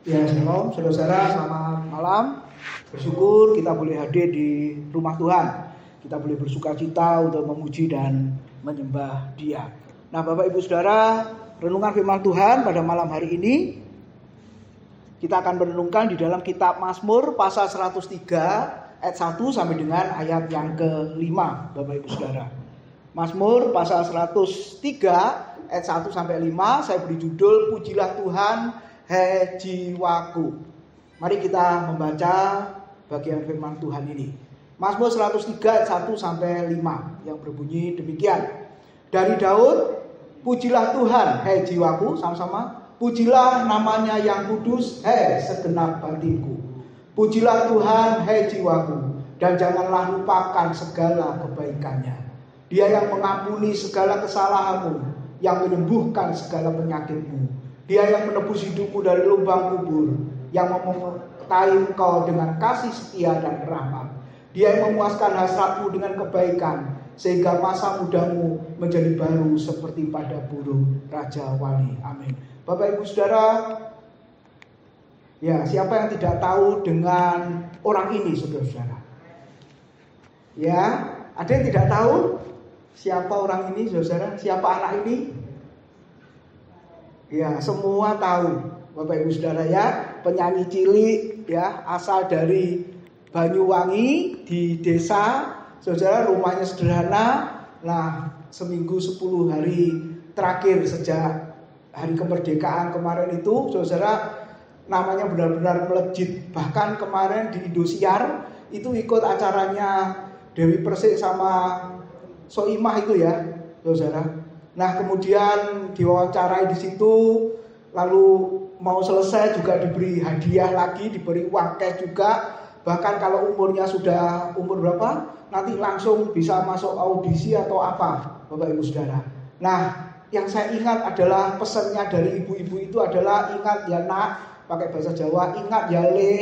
Ya, shalom, saudara-saudara, selamat malam. Bersyukur kita boleh hadir di rumah Tuhan. Kita boleh bersuka cita untuk memuji dan menyembah Dia. Nah, Bapak Ibu Saudara, renungan firman Tuhan pada malam hari ini kita akan merenungkan di dalam kitab Mazmur pasal 103 ayat 1 sampai dengan ayat yang ke-5, Bapak Ibu Saudara. Mazmur pasal 103 ayat 1 sampai 5 saya beri judul Pujilah Tuhan, Hai jiwaku. Mari kita membaca bagian firman Tuhan ini. Mazmur 103 ayat 1 sampai 5 yang berbunyi demikian. Dari Daud, pujilah Tuhan, hai jiwaku, sama-sama. Pujilah namanya yang kudus, hai segenap batinku. Pujilah Tuhan, hai jiwaku, dan janganlah lupakan segala kebaikannya. Dia yang mengampuni segala kesalahanmu, yang menyembuhkan segala penyakitmu. Dia yang menebus hidupmu dari lubang kubur, yang menyertai engkau dengan kasih setia dan rahmat. Dia yang memuaskan hasratmu dengan kebaikan, sehingga masa mudamu menjadi baru seperti pada burung Raja Wali. Amin. Bapak Ibu Saudara, ya, siapa yang tidak tahu dengan orang ini, saudara-saudara? Ya, ada yang tidak tahu siapa orang ini, saudara? Siapa anak ini? Ya, semua tahu, Bapak Ibu Saudara ya, penyanyi cilik ya, asal dari Banyuwangi di desa, saudara, rumahnya sederhana. Nah, seminggu 10 hari terakhir sejak hari kemerdekaan kemarin itu, saudara, namanya benar-benar melejit. Bahkan kemarin di Indosiar itu ikut acaranya Dewi Persik sama Soimah itu ya, saudara. Nah, kemudian diwawancarai di situ, lalu mau selesai juga diberi hadiah lagi, diberi uang cash juga. Bahkan kalau umurnya sudah umur berapa, nanti langsung bisa masuk audisi atau apa, Bapak Ibu Saudara. Nah, yang saya ingat adalah pesannya dari ibu-ibu itu adalah ingat ya nak, pakai bahasa Jawa, ingat ya le,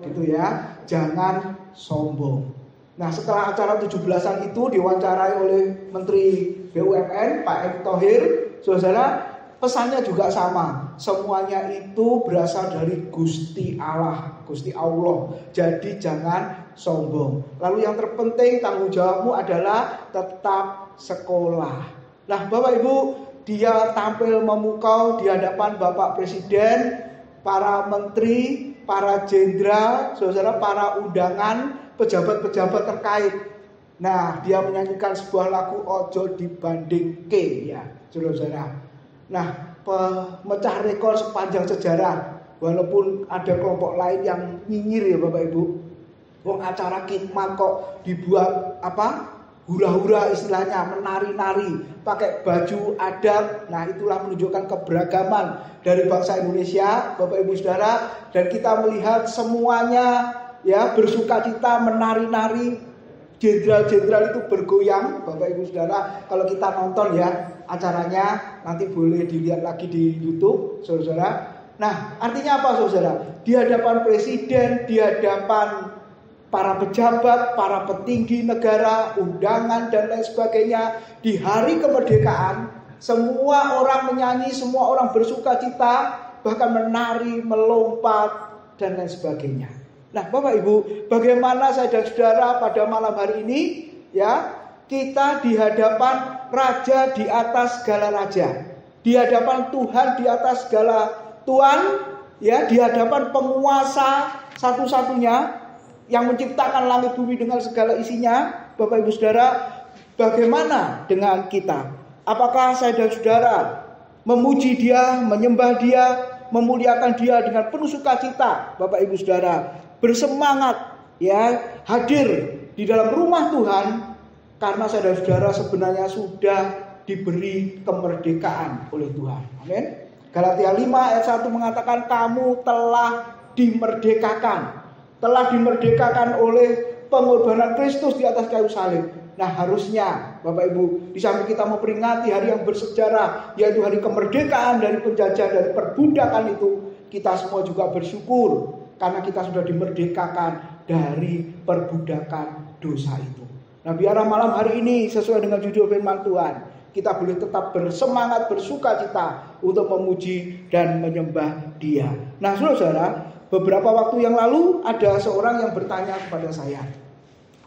gitu ya, jangan sombong. Nah, setelah acara 17-an itu diwawancarai oleh Menteri BUMN Pak Erick Thohir, saudara, pesannya juga sama. Semuanya itu berasal dari Gusti Allah, Gusti Allah. Jadi jangan sombong. Lalu yang terpenting tanggung jawabmu adalah tetap sekolah. Nah, Bapak Ibu, dia tampil memukau di hadapan Bapak Presiden, para menteri, para jenderal, saudara, para undangan, pejabat-pejabat terkait. Nah, dia menyanyikan sebuah lagu Ojo Dibandingke ya, saudara. Nah, pemecah rekor sepanjang sejarah. Walaupun ada kelompok lain yang nyinyir ya Bapak Ibu. Wong acara khidmat kok dibuat apa? Hura-hura istilahnya, menari-nari, pakai baju adat. Nah, itulah menunjukkan keberagaman dari bangsa Indonesia, Bapak Ibu Saudara, dan kita melihat semuanya ya bersukacita menari-nari. Jenderal-jenderal itu bergoyang, Bapak Ibu Saudara. Kalau kita nonton ya acaranya, nanti boleh dilihat lagi di YouTube, saudara. Nah, artinya apa, saudara? Di hadapan presiden, di hadapan para pejabat, para petinggi negara, undangan dan lain sebagainya, di hari kemerdekaan, semua orang menyanyi, semua orang bersukacita, bahkan menari, melompat dan lain sebagainya. Nah, Bapak Ibu, bagaimana saya dan saudara pada malam hari ini ya, kita di hadapan raja di atas segala raja, di hadapan Tuhan di atas segala Tuhan, ya, di hadapan penguasa satu-satunya yang menciptakan langit bumi dengan segala isinya. Bapak Ibu Saudara, bagaimana dengan kita? Apakah saya dan saudara memuji Dia, menyembah Dia, memuliakan Dia dengan penuh sukacita, Bapak Ibu Saudara, bersemangat ya hadir di dalam rumah Tuhan, karena saudara-saudara sebenarnya sudah diberi kemerdekaan oleh Tuhan. Amin. Galatia 5 ayat 1 mengatakan kamu telah dimerdekakan oleh pengorbanan Kristus di atas kayu salib. Nah, harusnya Bapak Ibu, di samping kita memperingati hari yang bersejarah, yaitu hari kemerdekaan dari penjajahan, dari perbudakan itu, kita semua juga bersyukur karena kita sudah dimerdekakan dari perbudakan dosa itu. Nah, biarlah malam hari ini sesuai dengan judul firman Tuhan, kita boleh tetap bersemangat, bersukacita untuk memuji dan menyembah Dia. Nah, saudara, beberapa waktu yang lalu ada seorang yang bertanya kepada saya,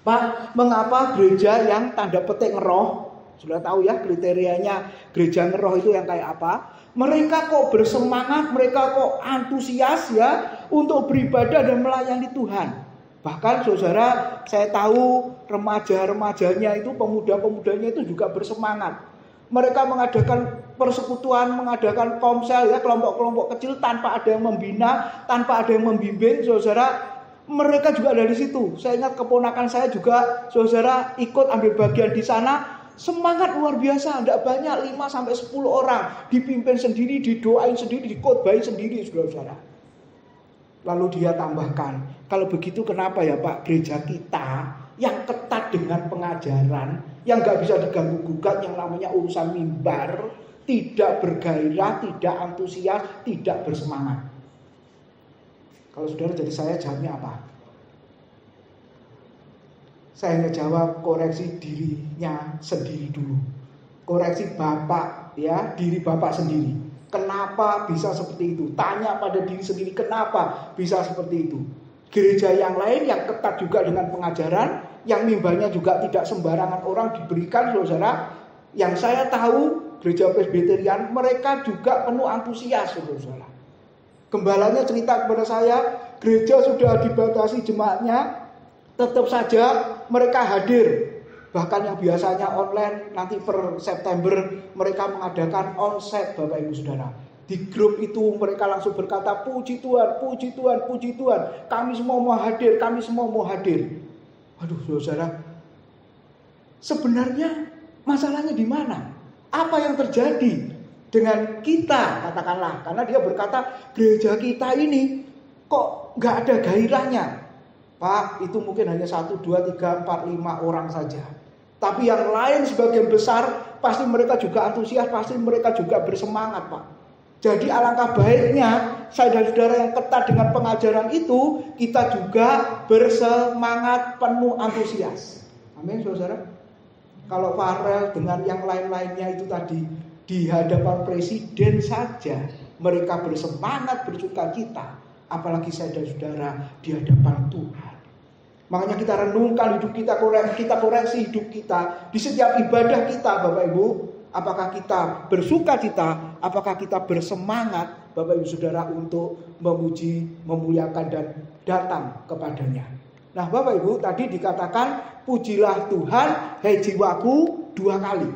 Pak, mengapa gereja yang tanda petik ngeroh, sudah tahu ya kriterianya gereja ngeroh itu yang kayak apa? Mereka kok bersemangat, mereka kok antusias ya untuk beribadah dan melayani Tuhan. Bahkan saudara, saya tahu remaja-remajanya itu, pemuda-pemudanya itu juga bersemangat. Mereka mengadakan persekutuan, mengadakan komsel ya, kelompok-kelompok kecil tanpa ada yang membina, tanpa ada yang membimbing, saudara. Mereka juga ada di situ. Saya ingat keponakan saya juga, saudara, ikut ambil bagian di sana. Semangat luar biasa, tidak banyak, 5-10 orang. Dipimpin sendiri, didoain sendiri, dikhotbahin sendiri, saudara-saudara. Lalu dia tambahkan, kalau begitu kenapa ya Pak, gereja kita yang ketat dengan pengajaran, yang gak bisa diganggu-gugat, yang namanya urusan mimbar, tidak bergairah, tidak antusias, tidak bersemangat. Kalau saudara jadi saya, jawabnya apa? Saya ngejawab, koreksi dirinya sendiri dulu. Koreksi Bapak ya, diri Bapak sendiri. Kenapa bisa seperti itu? Tanya pada diri sendiri, kenapa bisa seperti itu? Gereja yang lain yang ketat juga dengan pengajaran, yang mimbarnya juga tidak sembarangan orang diberikan, saudara. Yang saya tahu, gereja Presbyterian, mereka juga penuh antusias, saudara. Gembalanya cerita kepada saya, gereja sudah dibatasi jemaatnya, tetap saja mereka hadir. Bahkan yang biasanya online, nanti per September mereka mengadakan onsite, Bapak Ibu Saudara. Di grup itu mereka langsung berkata, puji Tuhan, puji Tuhan, puji Tuhan. Kami semua mau hadir, kami semua mau hadir. Waduh saudara, sebenarnya masalahnya di mana? Apa yang terjadi dengan kita, katakanlah. Karena dia berkata, gereja kita ini kok gak ada gairahnya. Pak, itu mungkin hanya 1, 2, 3, 4, 5 orang saja. Tapi yang lain sebagian besar, pasti mereka juga antusias, pasti mereka juga bersemangat, Pak. Jadi alangkah baiknya, saya dan saudara yang ketat dengan pengajaran itu, kita juga bersemangat, penuh antusias. Amin, saudara. Kalau Farel dengan yang lain-lainnya itu tadi, di hadapan presiden saja, mereka bersemangat, bersukacita. Apalagi saya dan saudara di hadapan Tuhan. Makanya kita renungkan hidup kita koreksi hidup kita. Di setiap ibadah kita, Bapak Ibu. Apakah kita bersukacita, apakah kita bersemangat, Bapak Ibu Saudara, untuk memuji, memuliakan, dan datang kepadanya. Nah Bapak Ibu, tadi dikatakan, pujilah Tuhan, hai jiwaku, 2 kali.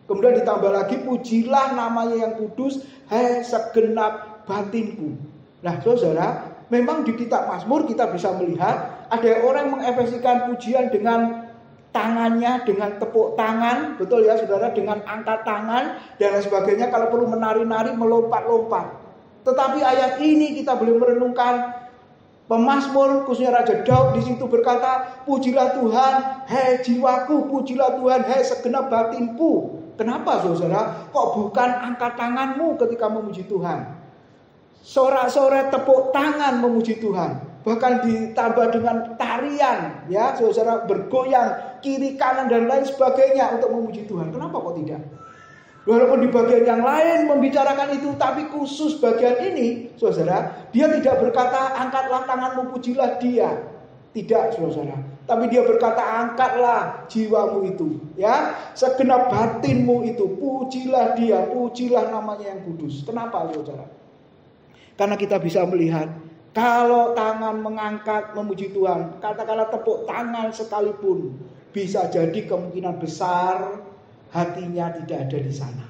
Kemudian ditambah lagi, pujilah namanya yang kudus, hai segenap batinku. Nah saudara, memang di kitab Mazmur kita bisa melihat ada orang mengekspresikan pujian dengan tangannya, dengan tepuk tangan, betul ya saudara, dengan angkat tangan dan lain sebagainya. Kalau perlu menari-nari, melompat-lompat. Tetapi ayat ini kita boleh merenungkan, pemazmur khususnya Raja Daud di situ berkata, pujilah Tuhan, hai jiwaku, pujilah Tuhan, hai segenap batinku. Kenapa saudara? Kok bukan angkat tanganmu ketika memuji Tuhan? Sorak-sorai tepuk tangan memuji Tuhan. Bahkan ditambah dengan tarian, ya saudara, bergoyang kiri kanan dan lain sebagainya untuk memuji Tuhan. Kenapa kok tidak? Walaupun di bagian yang lain membicarakan itu, tapi khusus bagian ini, saudara, dia tidak berkata angkatlah tanganmu, pujilah dia. Tidak, saudara. Tapi dia berkata angkatlah jiwamu itu, ya, segenap batinmu itu, pujilah dia, pujilah namanya yang kudus. Kenapa, saudara? Karena kita bisa melihat, kalau tangan mengangkat memuji Tuhan, katakanlah tepuk tangan sekalipun, bisa jadi kemungkinan besar hatinya tidak ada di sana.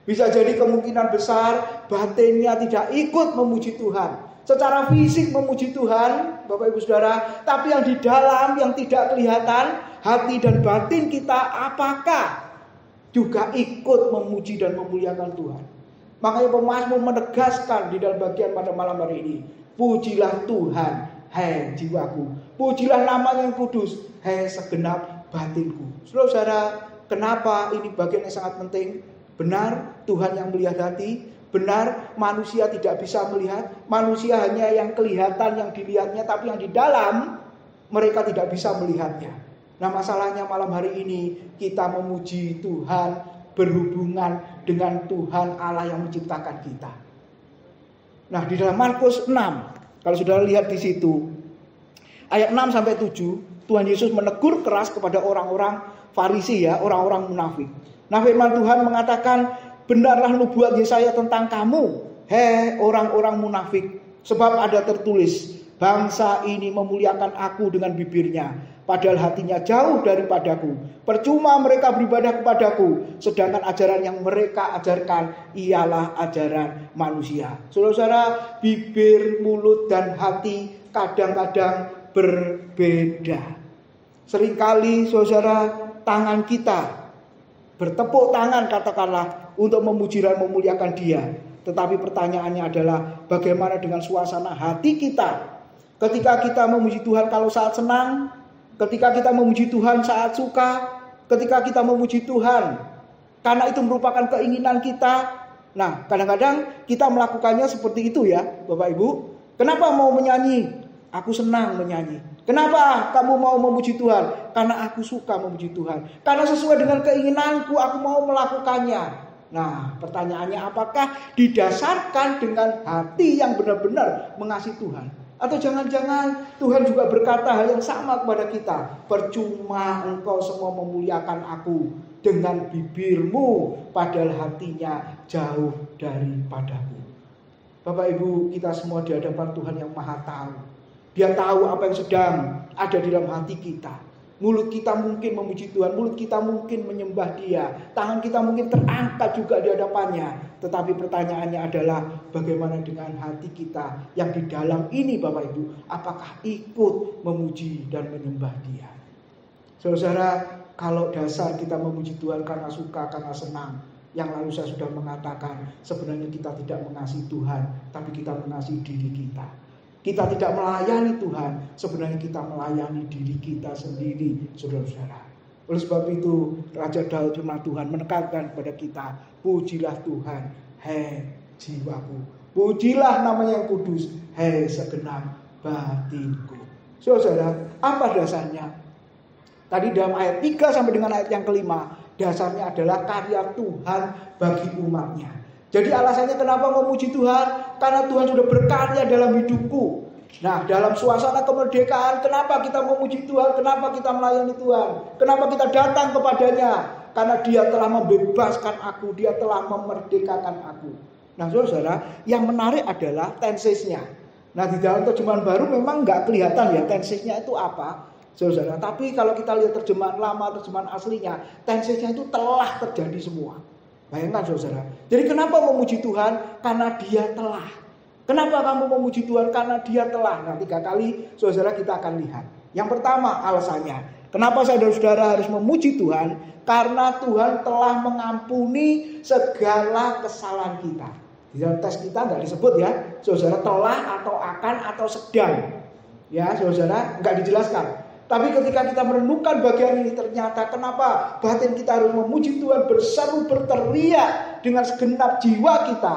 Bisa jadi kemungkinan besar batinnya tidak ikut memuji Tuhan. Secara fisik memuji Tuhan, Bapak Ibu Saudara, tapi yang di dalam yang tidak kelihatan, hati dan batin kita apakah juga ikut memuji dan memuliakan Tuhan. Makanya pemazmur menegaskan di dalam bagian pada malam hari ini, pujilah Tuhan, hai jiwaku. Pujilah namanya yang kudus, hai segenap batinku. Saudara, kenapa ini bagian yang sangat penting? Benar, Tuhan yang melihat hati. Benar, manusia tidak bisa melihat. Manusia hanya yang kelihatan, yang dilihatnya. Tapi yang di dalam, mereka tidak bisa melihatnya. Nah masalahnya malam hari ini, kita memuji Tuhan berhubungan dengan Tuhan Allah yang menciptakan kita. Nah, di dalam Markus 6, kalau saudara lihat di situ, ayat 6 sampai 7, Tuhan Yesus menegur keras kepada orang-orang Farisi, ya, orang-orang munafik. Nah, firman Tuhan mengatakan, benarlah nubuat Yesaya tentang kamu, hei orang-orang munafik, sebab ada tertulis, bangsa ini memuliakan aku dengan bibirnya, padahal hatinya jauh daripadaku. Percuma mereka beribadah kepadaku, sedangkan ajaran yang mereka ajarkan ialah ajaran manusia. Saudara-saudara, bibir, mulut, dan hati kadang-kadang berbeda. Seringkali saudara, tangan kita bertepuk tangan katakanlah untuk memuji dan memuliakan Dia. Tetapi pertanyaannya adalah bagaimana dengan suasana hati kita? Ketika kita memuji Tuhan kalau saat senang, ketika kita memuji Tuhan saat suka, ketika kita memuji Tuhan karena itu merupakan keinginan kita. Nah, kadang-kadang kita melakukannya seperti itu, ya Bapak Ibu. Kenapa mau menyanyi? Aku senang menyanyi. Kenapa kamu mau memuji Tuhan? Karena aku suka memuji Tuhan. Karena sesuai dengan keinginanku, aku mau melakukannya. Nah, pertanyaannya, apakah didasarkan dengan hati yang benar-benar mengasihi Tuhan? Atau jangan-jangan Tuhan juga berkata hal yang sama kepada kita. Percuma engkau semua memuliakan aku dengan bibirmu, padahal hatinya jauh daripadaku. Bapak Ibu, kita semua di hadapan Tuhan yang Maha Tahu. Dia tahu apa yang sedang ada di dalam hati kita. Mulut kita mungkin memuji Tuhan, mulut kita mungkin menyembah Dia, tangan kita mungkin terangkat juga di hadapannya. Tetapi pertanyaannya adalah bagaimana dengan hati kita yang di dalam ini, Bapak Ibu? Apakah ikut memuji dan menyembah Dia? Saudara, kalau dasar kita memuji Tuhan karena suka, karena senang, yang lalu saya sudah mengatakan sebenarnya kita tidak mengasihi Tuhan, tapi kita mengasihi diri kita. Kita tidak melayani Tuhan, sebenarnya kita melayani diri kita sendiri, saudara-saudara. Oleh sebab itu, Raja Daud firman Tuhan menekankan kepada kita, pujilah Tuhan, hei jiwaku. Pujilah namanya yang kudus, hei segenap batinku. Saudara, apa dasarnya? Tadi dalam ayat 3 sampai dengan ayat yang kelima, dasarnya adalah karya Tuhan bagi umatnya. Jadi alasannya kenapa memuji Tuhan? Karena Tuhan sudah berkarya dalam hidupku. Nah, dalam suasana kemerdekaan, kenapa kita memuji Tuhan? Kenapa kita melayani Tuhan? Kenapa kita datang kepadanya? Karena Dia telah membebaskan aku, Dia telah memerdekakan aku. Nah, saudara, yang menarik adalah tensesnya. Nah, di dalam terjemahan baru memang nggak kelihatan ya tensesnya itu apa, saudara. Tapi kalau kita lihat terjemahan lama, terjemahan aslinya, tensesnya itu telah terjadi semua. Bayangkan saudara. Jadi kenapa memuji Tuhan? Karena Dia telah. Kenapa kamu memuji Tuhan? Karena Dia telah. Nah, 3 kali saudara kita akan lihat. Yang pertama alasannya. Kenapa saudara-saudara harus memuji Tuhan? Karena Tuhan telah mengampuni segala kesalahan kita. Di dalam teks kita nggak disebut ya, saudara, telah atau akan atau sedang. Ya, saudara, nggak dijelaskan. Tapi ketika kita merenungkan bagian ini, ternyata kenapa batin kita harus memuji Tuhan, berseru, berteriak dengan segenap jiwa kita?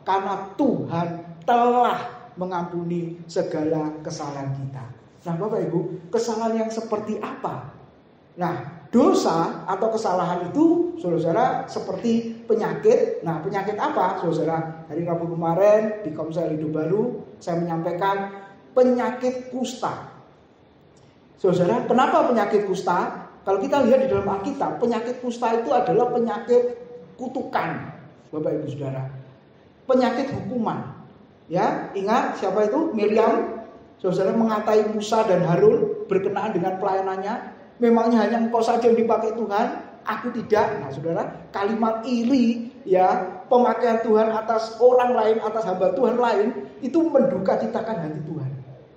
Karena Tuhan telah mengampuni segala kesalahan kita. Nah, Bapak Ibu, kesalahan yang seperti apa? Nah, dosa atau kesalahan itu, saudara, seperti penyakit. Nah, penyakit apa, saudara? Hari Rabu kemarin di Komsel Hidup Baru, saya menyampaikan penyakit kusta. Saudara, kenapa penyakit kusta? Kalau kita lihat di dalam Alkitab, penyakit kusta itu adalah penyakit kutukan, Bapak Ibu Saudara. Penyakit hukuman. Ya, ingat siapa itu? Miriam. Saudara mengatai Musa dan Harun berkenaan dengan pelayanannya. Memangnya hanya engkau saja yang dipakai Tuhan, aku tidak. Nah, saudara, kalimat iri, ya, pemakaian Tuhan atas orang lain, atas hamba Tuhan lain, itu mendukacitakan hati Tuhan.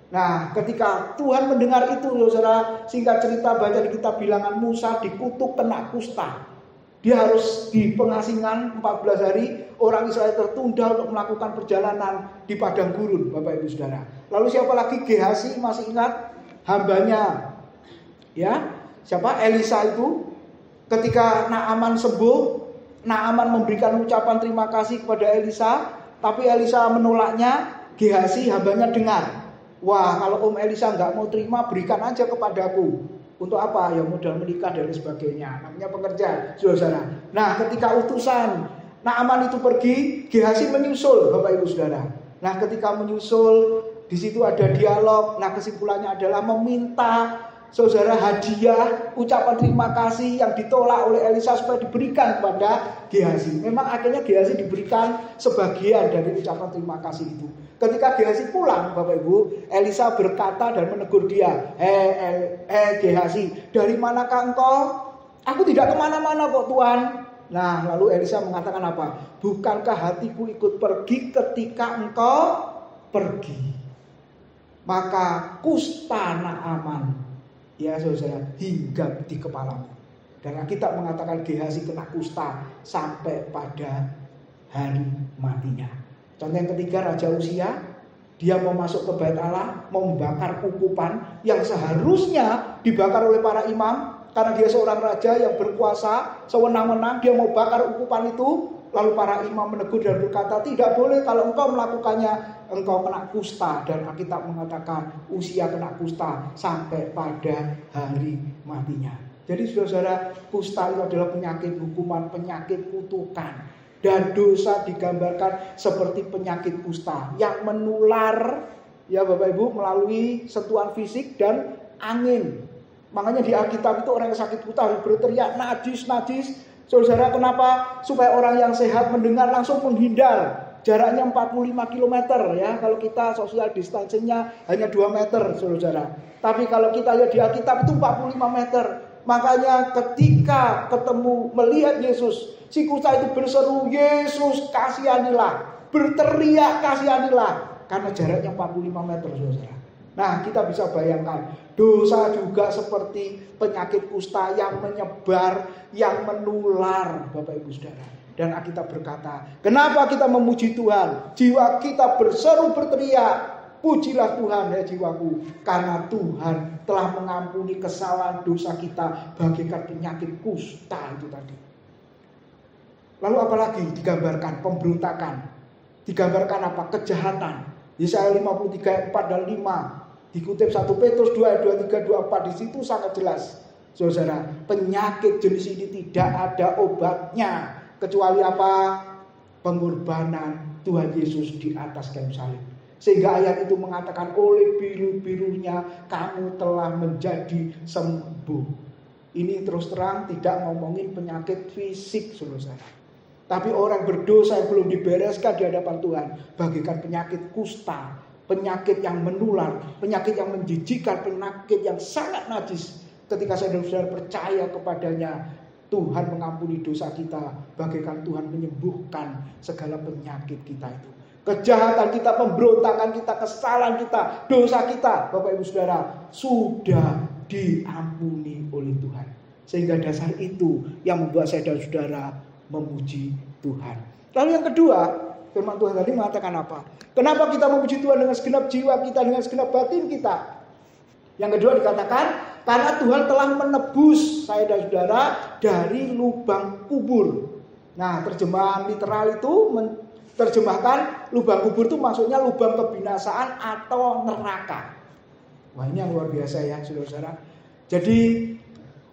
Nah, ketika Tuhan mendengar itu, saudara, singkat cerita baca di kitab Bilangan, Musa dikutuk kena kusta. Dia harus di pengasingan 14 hari. Orang Israel tertunda untuk melakukan perjalanan di padang gurun, Bapak Ibu Saudara. Lalu siapa lagi? Gehazi, masih ingat? Hambanya, ya, siapa? Elisa itu. Ketika Naaman sembuh, Naaman memberikan ucapan terima kasih kepada Elisa, tapi Elisa menolaknya. Gehazi hambanya dengar, wah, kalau Om Elisa nggak mau terima, berikan aja kepadaku. Untuk apa? Ya modal menikah dan sebagainya. Namanya pekerja, saudara. Nah, ketika utusan Naaman itu pergi, Gehazi menyusul, Bapak Ibu Saudara. Nah, ketika menyusul, di situ ada dialog. Nah, kesimpulannya adalah meminta saudara hadiah, ucapan terima kasih yang ditolak oleh Elisa supaya diberikan kepada Gehazi. Memang akhirnya Gehazi diberikan sebagian dari ucapan terima kasih itu. Ketika Gehazi pulang, Bapak Ibu, Elisa berkata dan menegur dia, Gehazi, dari manakah engkau? Aku tidak kemana-mana kok Tuhan. Nah, lalu Elisa mengatakan apa? Bukankah hatiku ikut pergi ketika engkau pergi? Maka kusta Naaman, ya saudara, hingga di kepalamu. Dan kita mengatakan Gehazi kena kusta sampai pada hari matinya. Contoh yang ketiga, Raja Uzia, dia mau masuk ke Bait Allah, mau membakar ukupan yang seharusnya dibakar oleh para imam. Karena dia seorang raja yang berkuasa, sewenang-wenang, dia mau bakar ukupan itu. Lalu para imam menegur dan berkata, tidak boleh, kalau engkau melakukannya, engkau kena kusta. Dan Alkitab mengatakan Uzia kena kusta sampai pada hari matinya. Jadi saudara, kusta itu adalah penyakit hukuman, penyakit kutukan. Dan dosa digambarkan seperti penyakit kusta yang menular, ya Bapak Ibu, melalui sentuhan fisik dan angin. Makanya di Alkitab itu orang yang sakit kusta harus berteriak najis, najis. Saudara, kenapa? Supaya orang yang sehat mendengar langsung menghindar. Jaraknya 45 km ya. Kalau kita social distancing-nya hanya 2 meter, saudara. Tapi kalau kita lihat di Alkitab itu 45 meter. Makanya ketika ketemu melihat Yesus, si kusta itu berseru, Yesus kasihanilah, berteriak kasihanilah, karena jaraknya 45 meter, saudara. Nah, kita bisa bayangkan, dosa juga seperti penyakit kusta yang menyebar, yang menular, Bapak Ibu Saudara. Dan Alkitab berkata, kenapa kita memuji Tuhan? Jiwa kita berseru berteriak, pujilah Tuhan ya jiwaku, karena Tuhan telah mengampuni kesalahan dosa kita bagaikan penyakit kusta itu tadi. Lalu apalagi digambarkan? Pemberontakan. Digambarkan apa? Kejahatan. Yesaya 53 ayat 4 dan 5. Dikutip 1 Petrus 2 ayat 23, 24. Di situ sangat jelas. Saudara, penyakit jenis ini tidak ada obatnya. Kecuali apa? Pengorbanan Tuhan Yesus di atas kayu salib. Sehingga ayat itu mengatakan oleh biru-birunya kamu telah menjadi sembuh. Ini terus terang tidak ngomongin penyakit fisik, saudara. Tapi orang berdosa yang belum dibereskan di hadapan Tuhan bagaikan penyakit kusta, penyakit yang menular, penyakit yang menjijikkan, penyakit yang sangat najis. Ketika saudara-saudara percaya kepadanya, Tuhan mengampuni dosa kita, bagaikan Tuhan menyembuhkan segala penyakit kita itu. Kejahatan kita, pemberontakan kita, kesalahan kita, dosa kita, Bapak Ibu Saudara, sudah diampuni oleh Tuhan. Sehingga dasar itu yang membuat saya dan saudara memuji Tuhan. Lalu yang kedua, firman Tuhan tadi mengatakan apa? Kenapa kita memuji Tuhan dengan segenap jiwa kita, dengan segenap batin kita? Yang kedua dikatakan, karena Tuhan telah menebus saya dan saudara dari lubang kubur. Nah, terjemahan literal itu terjemahkan lubang kubur itu maksudnya lubang kebinasaan atau neraka. Wah, ini yang luar biasa ya, saudara-saudara. Jadi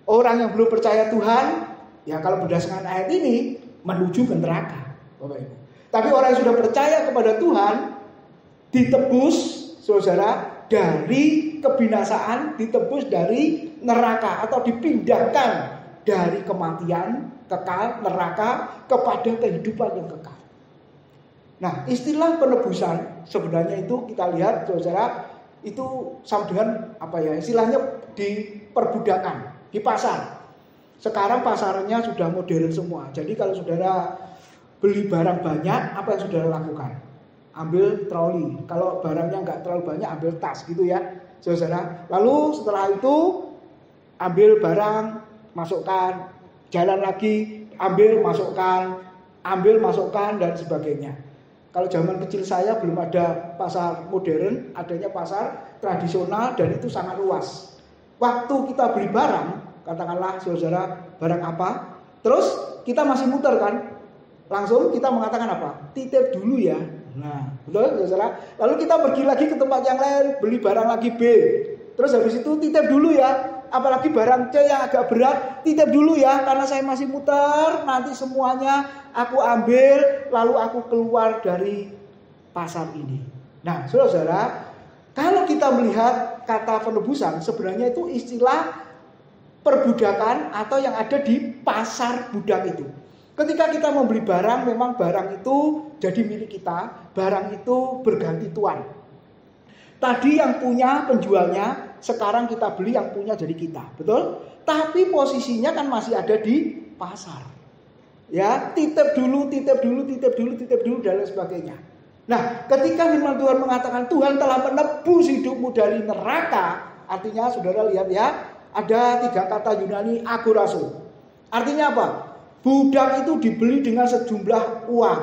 orang yang belum percaya Tuhan, ya kalau berdasarkan ayat ini menuju ke neraka, Bapak Ibu. Tapi orang yang sudah percaya kepada Tuhan ditebus, saudara, dari kebinasaan, ditebus dari neraka atau dipindahkan dari kematian kekal neraka kepada kehidupan yang kekal. Nah, istilah penebusan sebenarnya itu kita lihat, saudara, itu sama dengan apa ya? Istilahnya di perbudakan, di pasar. Sekarang pasarnya sudah modern semua. Jadi kalau saudara beli barang banyak, apa yang saudara lakukan? Ambil troli. Kalau barangnya nggak terlalu banyak, ambil tas gitu ya, saudara. Lalu setelah itu ambil barang, masukkan, jalan lagi, ambil, masukkan dan sebagainya. Kalau zaman kecil saya belum ada pasar modern, adanya pasar tradisional dan itu sangat luas. Waktu kita beli barang, katakanlah saudara barang apa, terus kita masih muter kan, langsung kita mengatakan apa? Titip dulu ya. Nah, betul saudara. Lalu kita pergi lagi ke tempat yang lain, beli barang lagi B. Terus habis itu titip dulu ya. Apalagi barang C yang agak berat, titip dulu ya. Karena saya masih muter, nanti semuanya aku ambil, lalu aku keluar dari pasar ini. Nah, saudara, kalau kita melihat kata penebusan, sebenarnya itu istilah perbudakan atau yang ada di pasar budak itu. Ketika kita membeli barang, memang barang itu jadi milik kita, barang itu berganti tuan. Tadi yang punya penjualnya, sekarang kita beli yang punya jadi kita, betul? Tapi posisinya kan masih ada di pasar. Ya, titip dulu dan lain sebagainya. Nah, ketika firman Tuhan mengatakan Tuhan telah menebus hidupmu dari neraka, artinya saudara lihat ya, ada 3 kata Yunani agorazo. Artinya apa? Budak itu dibeli dengan sejumlah uang.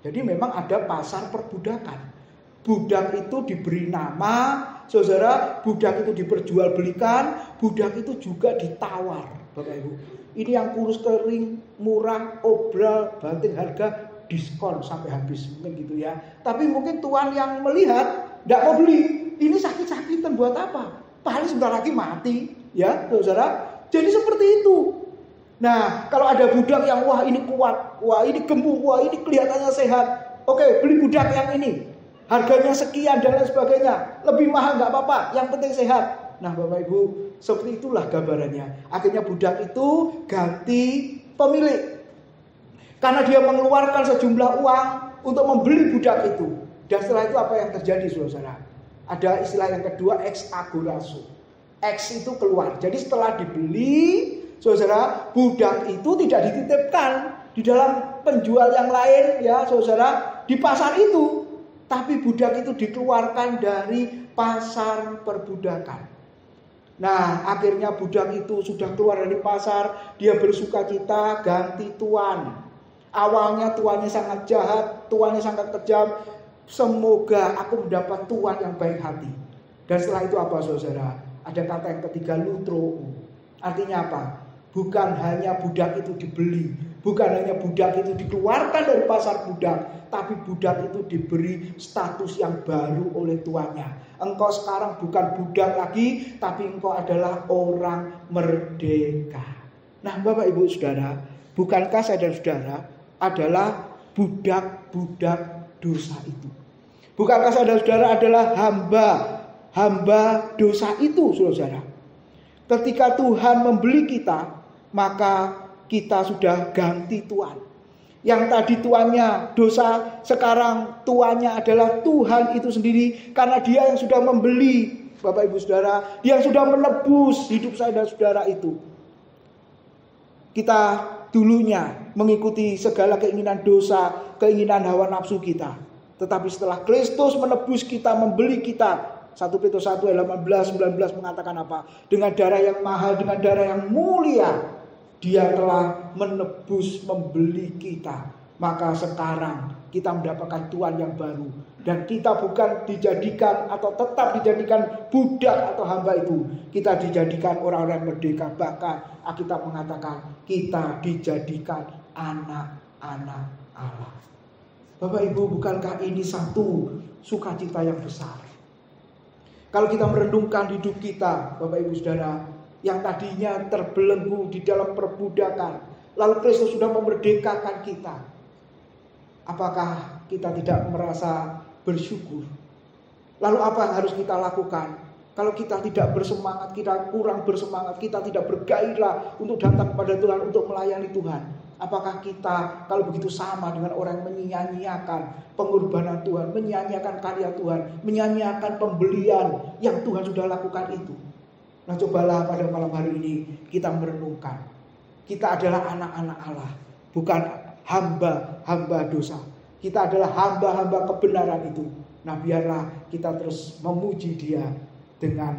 Jadi memang ada pasar perbudakan. Budak itu diberi nama, saudara, budak itu diperjualbelikan, budak itu juga ditawar, Bapak Ibu. Ini yang kurus kering, murah, obral, banting harga, diskon sampai habis, mungkin gitu ya. Tapi mungkin tuan yang melihat tidak mau beli, ini sakit-sakitan buat apa? Paling sebentar lagi mati, ya, saudara. Jadi seperti itu. Nah, kalau ada budak yang wah ini kuat, wah ini gemuk, wah ini kelihatannya sehat, oke, beli budak yang ini, harganya sekian dan lain sebagainya, lebih mahal nggak apa-apa, yang penting sehat. Nah, Bapak Ibu, seperti itulah gambarannya. Akhirnya budak itu ganti pemilik. Karena dia mengeluarkan sejumlah uang untuk membeli budak itu. Dan setelah itu apa yang terjadi, saudara? Ada istilah yang kedua, ex agorazo. Ex itu keluar. Jadi setelah dibeli, saudara, budak itu tidak dititipkan di dalam penjual yang lain, ya, saudara, di pasar itu. Tapi budak itu dikeluarkan dari pasar perbudakan. Nah, akhirnya budak itu sudah keluar dari pasar, dia bersukacita ganti tuan. Awalnya tuannya sangat jahat, tuannya sangat kejam. Semoga aku mendapat tuan yang baik hati. Dan setelah itu apa, saudara? Ada kata yang ketiga, lutro. Artinya apa? Bukan hanya budak itu dibeli, bukan hanya budak itu dikeluarkan dari pasar budak, tapi budak itu diberi status yang baru oleh tuannya. Engkau sekarang bukan budak lagi, tapi engkau adalah orang merdeka. Nah, Bapak Ibu Saudara, bukankah saya dan saudara adalah budak-budak dosa itu? Bukankah saya dan saudara adalah hamba dosa itu, saudara? Ketika Tuhan membeli kita, maka kita sudah ganti tuan. Yang tadi tuannya dosa, sekarang tuannya adalah Tuhan itu sendiri. Karena dia yang sudah membeli, Bapak Ibu Saudara, dia yang sudah menebus hidup saya dan saudara itu. Kita dulunya mengikuti segala keinginan dosa, keinginan hawa nafsu kita. Tetapi setelah Kristus menebus kita, membeli kita, 1 Petrus 1 ayat 18-19 mengatakan apa? Dengan darah yang mahal, dengan darah yang mulia, Dia telah menebus, membeli kita. Maka sekarang kita mendapatkan Tuhan yang baru. Dan kita bukan dijadikan atau tetap dijadikan budak atau hamba itu. Kita dijadikan orang-orang merdeka. Bahkan Alkitab mengatakan kita dijadikan anak-anak Allah. Bapak Ibu, bukankah ini satu sukacita yang besar? Kalau kita merenungkan hidup kita, Bapak Ibu Saudara, yang tadinya terbelenggu di dalam perbudakan, lalu Kristus sudah memerdekakan kita. Apakah kita tidak merasa bersyukur? Lalu apa yang harus kita lakukan? Kalau kita tidak bersemangat, kita kurang bersemangat, kita tidak bergairah untuk datang kepada Tuhan, untuk melayani Tuhan. Apakah kita kalau begitu sama dengan orang yang menyia-nyiakan pengorbanan Tuhan, menyia-nyiakan karya Tuhan, menyia-nyiakan pembelian yang Tuhan sudah lakukan itu? Nah, cobalah pada malam hari ini kita merenungkan. Kita adalah anak-anak Allah, bukan hamba-hamba dosa. Kita adalah hamba-hamba kebenaran itu. Nah, biarlah kita terus memuji Dia dengan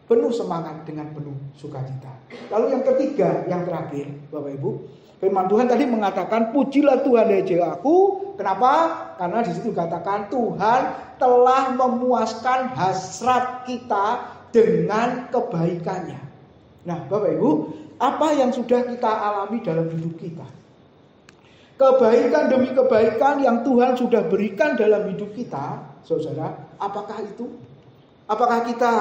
penuh semangat, dengan penuh sukacita. Lalu yang ketiga, yang terakhir, Bapak Ibu, firman Tuhan tadi mengatakan, pujilah Tuhan ya jiwaku. Kenapa? Karena di situ dikatakan Tuhan telah memuaskan hasrat kita dengan kebaikannya. Nah, Bapak Ibu, apa yang sudah kita alami dalam hidup kita? Kebaikan demi kebaikan yang Tuhan sudah berikan dalam hidup kita, saudara, apakah itu? Apakah kita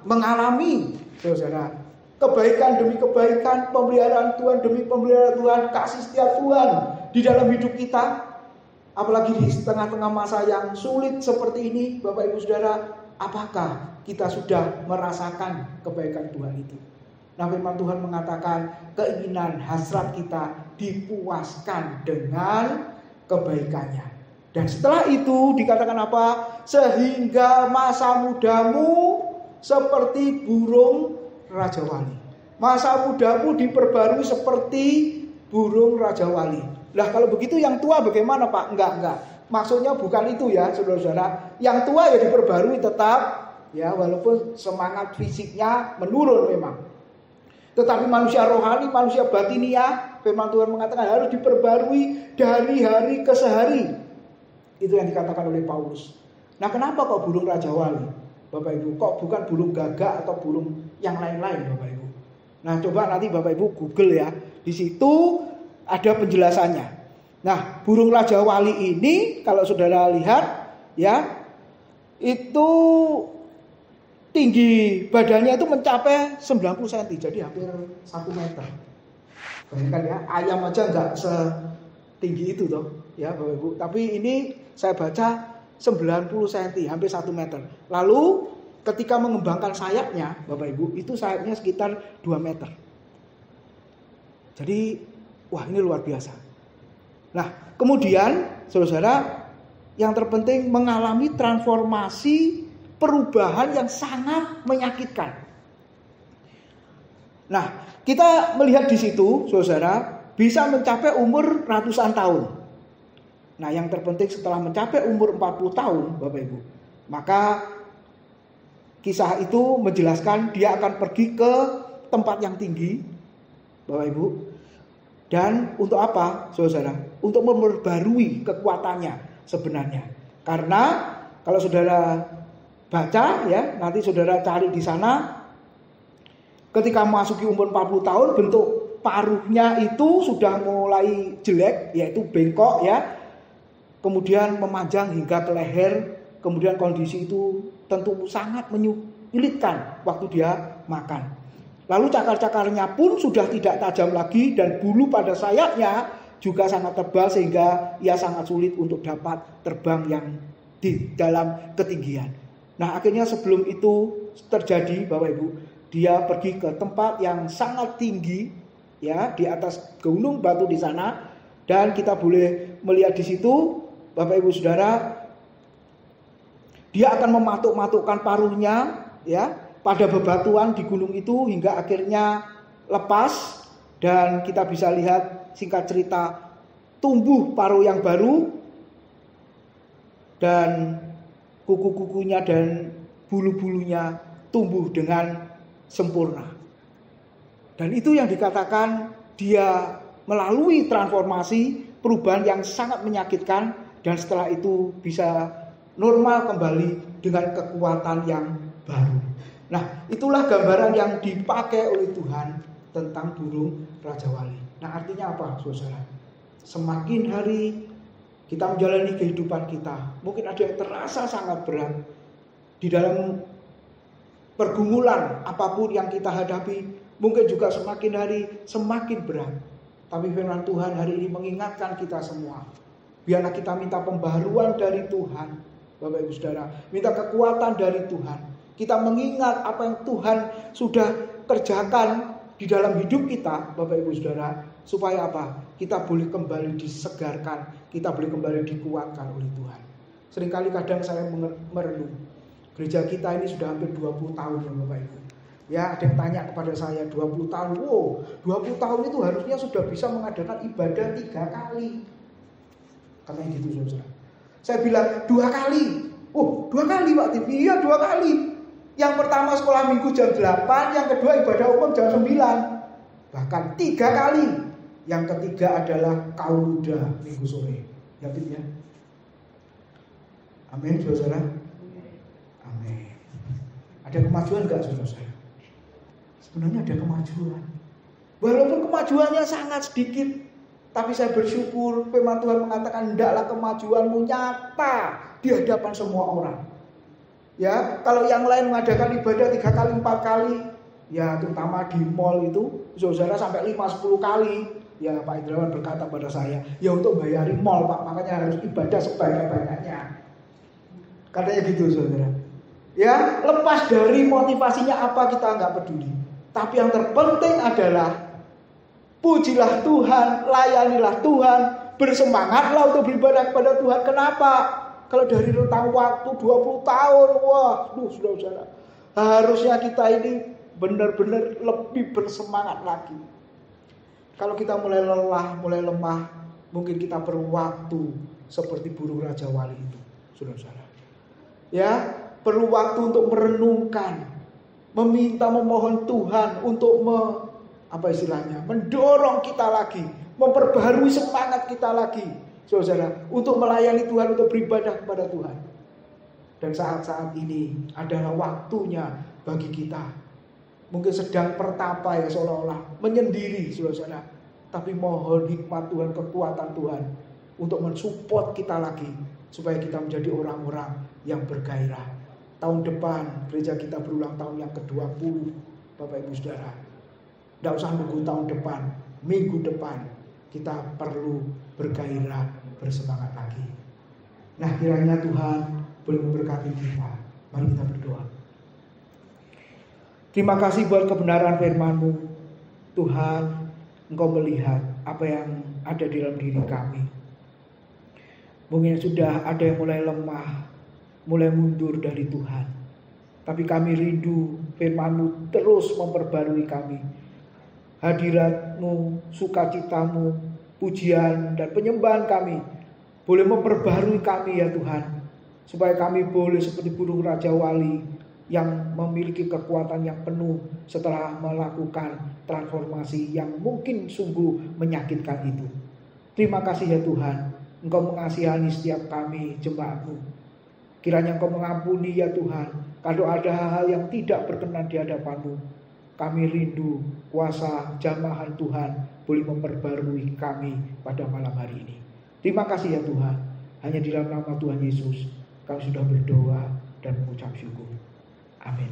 mengalami, saudara, kebaikan demi kebaikan, pemeliharaan Tuhan demi pemeliharaan Tuhan, kasih setia Tuhan di dalam hidup kita? Apalagi di tengah-tengah masa yang sulit seperti ini, Bapak Ibu Saudara, apakah kita sudah merasakan kebaikan Tuhan itu? Nah, firman Tuhan mengatakan keinginan hasrat kita dipuaskan dengan kebaikannya. Dan setelah itu dikatakan apa? Sehingga masa mudamu seperti burung Raja Wali. Masa mudamu diperbarui seperti burung Raja Wali. Lah kalau begitu yang tua bagaimana Pak? Enggak. Maksudnya bukan itu ya saudara-saudara. Yang tua ya diperbarui tetap ya, walaupun semangat fisiknya menurun memang. Tetapi manusia rohani, manusia batinia, firman Tuhan mengatakan harus diperbarui dari hari ke sehari. Itu yang dikatakan oleh Paulus. Nah, kenapa kok burung Raja Wali, Bapak Ibu? Kok bukan burung gagak atau burung yang lain-lain, Bapak Ibu? Nah, coba nanti Bapak Ibu Google ya. Di situ ada penjelasannya. Nah, burung Raja Wali ini kalau saudara lihat ya, itu tinggi badannya itu mencapai 90 cm, jadi hampir 1 meter. Bayangkan ya, ayam aja nggak setinggi itu toh, ya Bapak Ibu. Tapi ini saya baca 90 cm, hampir 1 meter. Lalu ketika mengembangkan sayapnya, Bapak Ibu, itu sayapnya sekitar 2 meter. Jadi, wah ini luar biasa. Nah, kemudian saudara-saudara, yang terpenting mengalami transformasi perubahan yang sangat menyakitkan. Nah, kita melihat di situ, saudara, bisa mencapai umur ratusan tahun. Nah, yang terpenting setelah mencapai umur 40 tahun, Bapak Ibu, maka kisah itu menjelaskan dia akan pergi ke tempat yang tinggi, Bapak Ibu. Dan untuk apa, saudara? Untuk memperbarui kekuatannya sebenarnya. Karena kalau saudara baca ya, nanti saudara cari di sana, ketika memasuki umur 40 tahun bentuk paruhnya itu sudah mulai jelek, yaitu bengkok ya, kemudian memanjang hingga ke leher. Kemudian kondisi itu tentu sangat menyulitkan waktu dia makan. Lalu cakar-cakarnya pun sudah tidak tajam lagi, dan bulu pada sayapnya juga sangat tebal sehingga ia sangat sulit untuk dapat terbang yang di dalam ketinggian. Nah, akhirnya sebelum itu terjadi, Bapak Ibu, dia pergi ke tempat yang sangat tinggi, ya, di atas gunung batu di sana, dan kita boleh melihat di situ, Bapak Ibu Saudara, dia akan mematuk-matukkan paruhnya, ya, pada bebatuan di gunung itu hingga akhirnya lepas, dan kita bisa lihat singkat cerita tumbuh paruh yang baru, dan kuku-kukunya dan bulu-bulunya tumbuh dengan sempurna. Dan itu yang dikatakan dia melalui transformasi perubahan yang sangat menyakitkan, dan setelah itu bisa normal kembali dengan kekuatan yang baru. Nah, itulah gambaran yang dipakai oleh Tuhan tentang burung Raja Wali. Nah, artinya apa, saudara? Semakin hari kita menjalani kehidupan kita, mungkin ada yang terasa sangat berat di dalam pergumulan apapun yang kita hadapi, mungkin juga semakin hari semakin berat. Tapi firman Tuhan hari ini mengingatkan kita semua, biarlah kita minta pembaharuan dari Tuhan, Bapak Ibu Saudara, minta kekuatan dari Tuhan. Kita mengingat apa yang Tuhan sudah kerjakan di dalam hidup kita, Bapak Ibu Saudara, supaya apa? Kita boleh kembali disegarkan, kita boleh kembali dikuatkan oleh Tuhan. Seringkali kadang saya merenung, gereja kita ini sudah hampir 20 tahun ya Bapak Ibu. Ya, ada yang tanya kepada saya, 20 tahun, 20 tahun itu harusnya sudah bisa mengadakan ibadah 3 kali. Karena gitu saudara. Saya bilang 2 kali. 2 kali Pak Tim, iya 2 kali. Yang pertama sekolah minggu jam 8, yang kedua ibadah umum jam 9. Bahkan 3 kali. Yang ketiga adalah kauluda minggu sore. Ya Tim ya. Amin saudara. Amin. Ada kemajuan enggak saudara? Sebenarnya ada kemajuan. Walaupun kemajuannya sangat sedikit, tapi saya bersyukur firman Tuhan mengatakan hendaklah kemajuanmu nyata di hadapan semua orang. Ya, kalau yang lain mengadakan ibadah 3 kali 4 kali, ya terutama di mall itu, saudara sampai 5-10 kali. Ya Pak Indrawan berkata pada saya, ya untuk bayari mall Pak, makanya harus ibadah sebanyak-banyaknya. Katanya gitu saudara. Ya, lepas dari motivasinya apa kita nggak peduli. Tapi yang terpenting adalah pujilah Tuhan, layanilah Tuhan, bersemangatlah untuk beribadah kepada Tuhan. Kenapa? Kalau dari rentang waktu 20 tahun, wah, saudara, harusnya kita ini benar-benar lebih bersemangat lagi. Kalau kita mulai lelah, mulai lemah, mungkin kita perlu waktu seperti burung Raja Wali itu, saudara. Ya, perlu waktu untuk merenungkan, meminta, memohon Tuhan untuk mendorong kita lagi, memperbarui semangat kita lagi, saudara, untuk melayani Tuhan, untuk beribadah kepada Tuhan. Dan saat-saat ini adalah waktunya bagi kita. Mungkin sedang pertapa ya, seolah-olah menyendiri, saudara. Tapi mohon hikmat Tuhan, kekuatan Tuhan untuk mensupport kita lagi, supaya kita menjadi orang-orang yang bergairah. Tahun depan gereja kita berulang tahun yang ke-20, Bapak Ibu Saudara. Tidak usah nunggu tahun depan, minggu depan kita perlu bergairah, bersemangat lagi. Nah, kiranya Tuhan boleh memberkati kita. Mari kita berdoa. Terima kasih buat kebenaran firman-Mu. Tuhan, Engkau melihat apa yang ada di dalam diri kami. Mungkin sudah ada yang mulai lemah, mulai mundur dari Tuhan. Tapi kami rindu firman-Mu terus memperbarui kami. Hadirat-Mu, sukacita-Mu, pujian dan penyembahan kami boleh memperbarui kami ya Tuhan. Supaya kami boleh seperti burung Raja Wali yang memiliki kekuatan yang penuh setelah melakukan transformasi yang mungkin sungguh menyakitkan itu. Terima kasih ya Tuhan, Engkau mengasihani setiap kami jemaat-Mu. Kiranya Engkau mengampuni ya Tuhan, kalau ada hal-hal yang tidak berkenan di hadapan-Mu. Kami rindu kuasa jamahan Tuhan boleh memperbarui kami pada malam hari ini. Terima kasih ya Tuhan. Hanya di dalam nama Tuhan Yesus kami sudah berdoa dan mengucap syukur. Amin.